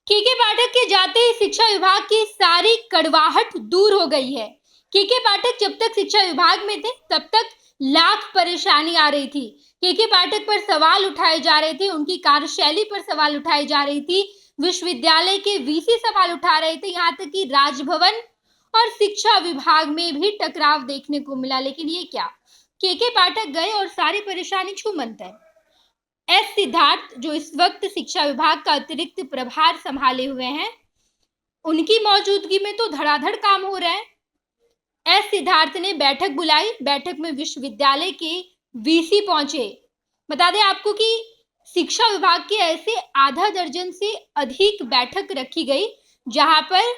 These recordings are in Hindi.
केके पाठक के जाते ही शिक्षा विभाग की सारी कड़वाहट दूर हो गई है। केके पाठक जब तक शिक्षा विभाग में थे तब तक लाख परेशानी आ रही थी। केके पाठक पर सवाल उठाए जा रहे थे, उनकी कार्यशैली पर सवाल उठाई जा रही थी, विश्वविद्यालय के वीसी सवाल उठा रहे थे, यहाँ तक कि राजभवन और शिक्षा विभाग में भी टकराव देखने को मिला। लेकिन ये क्या, केके पाठक गए और सारी परेशानी छूमंतर। एस सिद्धार्थ जो इस वक्त शिक्षा विभाग का अतिरिक्त प्रभार संभाले हुए हैं, उनकी मौजूदगी में तो धड़ाधड़ काम हो रहा है। एस सिद्धार्थ ने बैठक बुलाई, बैठक में विश्वविद्यालय के वीसी पहुंचे। बता दें आपको कि शिक्षा विभाग के ऐसे आधा दर्जन से अधिक बैठक रखी गई जहां पर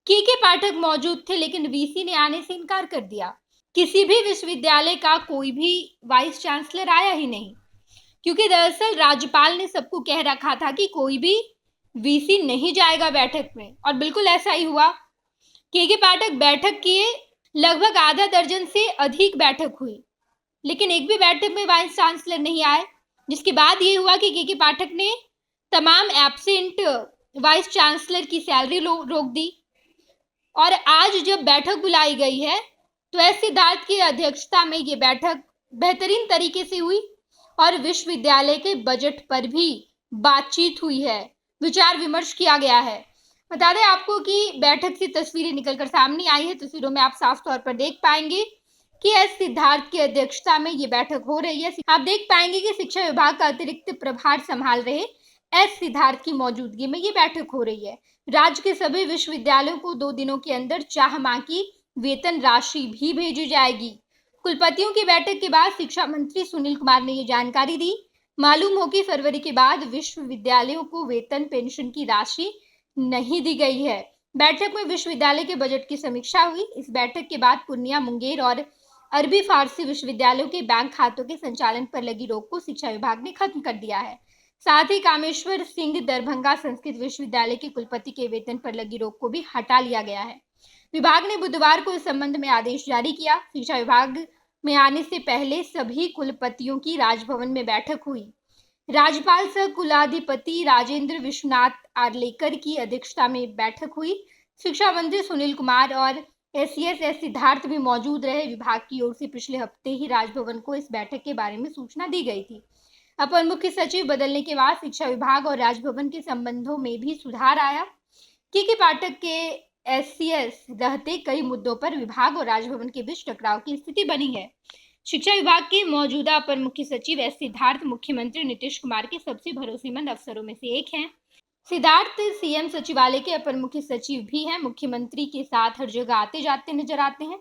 केके पाठक मौजूद थे, लेकिन वीसी ने आने से इनकार कर दिया। किसी भी विश्वविद्यालय का कोई भी वाइस चांसलर आया ही नहीं, क्योंकि दरअसल राज्यपाल ने सबको कह रखा था कि कोई भी वीसी नहीं जाएगा बैठक में, और बिल्कुल ऐसा ही हुआ। केके पाठक बैठक किए, लगभग आधा दर्जन से अधिक बैठक हुई, लेकिन एक भी बैठक में वाइस चांसलर नहीं आए, जिसके बाद ये हुआ कि केके पाठक ने तमाम एब्सेंट वाइस चांसलर की सैलरी रोक दी। और आज जब बैठक बुलाई गई है तो एस सिद्धार्थ की अध्यक्षता में ये बैठक बेहतरीन तरीके से हुई और विश्वविद्यालय के बजट पर भी बातचीत हुई है, विचार विमर्श किया गया है। बता दें आपको कि बैठक से तस्वीरें निकलकर सामने आई है। तस्वीरों में आप साफ तौर पर देख पाएंगे कि एस सिद्धार्थ की अध्यक्षता में ये बैठक हो रही है। आप देख पाएंगे कि शिक्षा विभाग का अतिरिक्त प्रभार संभाल रहे एस सिद्धार्थ की मौजूदगी में ये बैठक हो रही है। राज्य के सभी विश्वविद्यालयों को 2 दिनों के अंदर चाह माह की वेतन राशि भी भेजी जाएगी। कुलपतियों की बैठक के बाद शिक्षा मंत्री सुनील कुमार ने ये जानकारी दी। मालूम हो कि फरवरी के बाद विश्वविद्यालयों को वेतन पेंशन की राशि नहीं दी गई है। बैठक में विश्वविद्यालय के बजट की समीक्षा हुई। इस बैठक के बाद पूर्णिया, मुंगेर और अरबी फारसी विश्वविद्यालयों के बैंक खातों के संचालन पर लगी रोक को शिक्षा विभाग ने खत्म कर दिया है। साथ ही कामेश्वर सिंह दरभंगा संस्कृत विश्वविद्यालय के कुलपति के वेतन पर लगी रोक को भी हटा लिया गया है। विभाग ने बुधवार को इस संबंध में आदेश जारी किया। शिक्षा विभाग में आने से पहले सभी कुलपतियों की राजभवन में बैठक हुई। राज्यपाल सह कुलाधिपति राजेंद्र विश्वनाथ आर्लेकर की अध्यक्षता में बैठक हुई। शिक्षा मंत्री सुनील कुमार और एससीएस एस सिद्धार्थ भी मौजूद रहे। विभाग की ओर से पिछले हफ्ते ही राजभवन को इस बैठक के बारे में सूचना दी गई थी। अपर मुख्य सचिव बदलने के बाद शिक्षा विभाग और राजभवन के संबंधों में भी सुधार आया। केके पाठक के एससीएस रहते कई मुद्दों पर विभाग और राजभवन के बीच टकराव की स्थिति बनी है। शिक्षा विभाग के मौजूदा अपर मुख्य सचिव एस सिद्धार्थ मुख्यमंत्री नीतीश कुमार के सबसे भरोसेमंद अफसरों में से एक हैं। सिद्धार्थ सीएम सचिवालय के अपर मुख्य सचिव भी हैं। मुख्यमंत्री के साथ हर जगह आते जाते नजर आते हैं।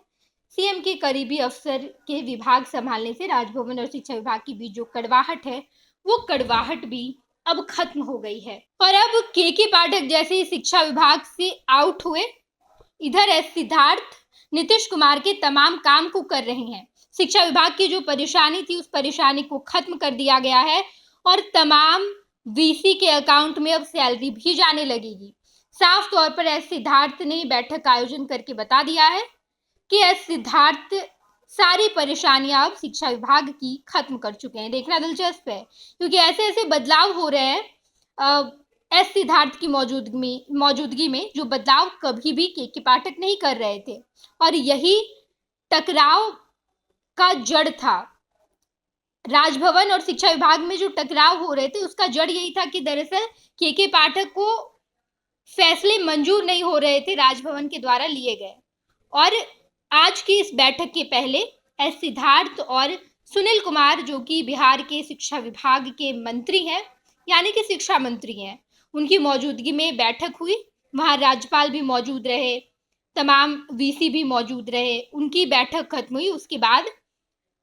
सीएम के करीबी अफसर के विभाग संभालने से राजभवन और शिक्षा विभाग के बीच जो कड़वाहट है, वो कड़वाहट भी अब खत्म हो गई है। और अब केके पाठक जैसे ही शिक्षा विभाग से आउट हुए, इधर एस सिद्धार्थ नीतीश कुमार के तमाम काम को कर रहे हैं। शिक्षा विभाग की जो परेशानी थी, उस परेशानी को खत्म कर दिया गया है और तमाम वीसी के अकाउंट में अब सैलरी भी जाने लगेगी। साफ तौर पर एस सिद्धार्थ ने बैठक का आयोजन करके बता दिया है कि एस सिद्धार्थ सारी परेशानियां अब शिक्षा विभाग की खत्म कर चुके हैं। देखना दिलचस्प है, क्योंकि ऐसे ऐसे बदलाव हो रहे हैं एस सिद्धार्थ की मौजूदगी में जो बदलाव कभी भी केके पाठक नहीं कर रहे थे, और यही टकराव का जड़ था। राजभवन और शिक्षा विभाग में जो टकराव हो रहे थे, उसका जड़ यही था कि दरअसल केके पाठक को फैसले मंजूर नहीं हो रहे थे राजभवन के द्वारा लिए गए। और आज की इस बैठक के पहले एस सिद्धार्थ और सुनील कुमार, जो कि बिहार के शिक्षा विभाग के मंत्री हैं, यानी कि शिक्षा मंत्री हैं, उनकी मौजूदगी में बैठक हुई। वहां राज्यपाल भी मौजूद रहे, तमाम वीसी भी मौजूद रहे। उनकी बैठक खत्म हुई, उसके बाद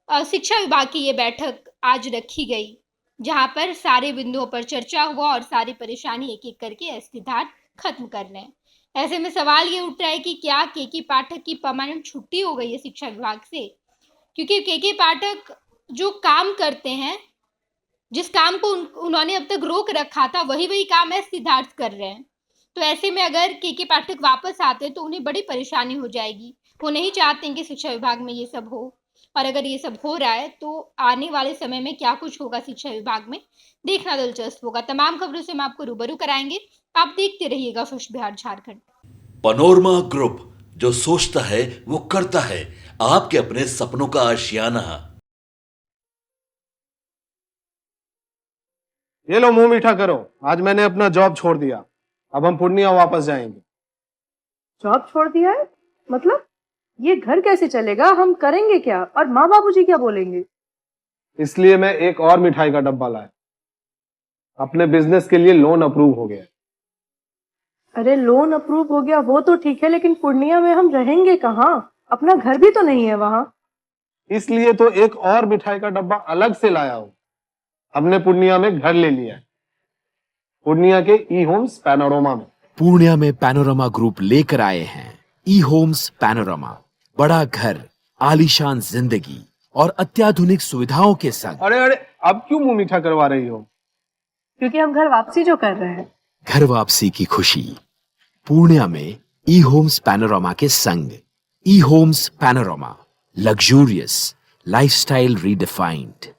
शिक्षा विभाग की ये बैठक आज रखी गई, जहां पर सारे बिंदुओं पर चर्चा हुआ और सारी परेशानी एक एक करके एस सिद्धार्थ खत्म कर रहे हैं। ऐसे में सवाल ये उठ रहा है कि क्या केके पाठक की परमानेंट छुट्टी हो गई है शिक्षा विभाग से, क्योंकि केके पाठक जो काम करते हैं, जिस काम को उन्होंने अब तक रोक रखा था, वही काम एस सिद्धार्थ कर रहे हैं। तो ऐसे में अगर केके पाठक वापस आते हैं तो उन्हें बड़ी परेशानी हो जाएगी। वो नहीं चाहते हैं कि शिक्षा विभाग में ये सब हो, और अगर ये सब हो रहा है तो आने वाले समय में क्या कुछ होगा शिक्षा विभाग में, देखना दिलचस्प होगा। तमाम खबरों से हम आपको रूबरू कराएंगे। आप देखते रहिएगा खुश बिहार झारखंड। पनोरमा ग्रुप, जो सोचता है वो करता है। आपके अपने सपनों का आशियाना। ये लो मुंह मीठा करो, आज मैंने अपना जॉब छोड़ दिया। अब हम पूर्णिया वापस जाएंगे। जॉब छोड़ दिया है? मतलब ये घर कैसे चलेगा? हम करेंगे क्या? और माँ बाबूजी क्या बोलेंगे? इसलिए मैं एक और मिठाई का डब्बा लाया। अपने बिजनेस के लिए लोन अप्रूव हो गया। अरे लोन अप्रूव हो गया वो तो ठीक है, लेकिन पूर्णिया में हम रहेंगे कहाँ? अपना घर भी तो नहीं है वहाँ। इसलिए तो एक और मिठाई का डब्बा अलग से लाया हूँ। हमने पूर्णिया में घर ले लिया है, पूर्णिया के ई होम्स पैनोरमा में। पूर्णिया में पैनोरमा ग्रुप लेकर आए हैं ई होम्स पैनोरमा। बड़ा घर, आलीशान जिंदगी और अत्याधुनिक सुविधाओं के संग। अरे अरे, अब क्यों मुंह मीठा करवा रही हो? क्योंकि हम घर वापसी जो कर रहे हैं। घर वापसी की खुशी पूर्णिया में ई होम्स पैनोरमा के संग। E homes panorama, luxurious lifestyle redefined.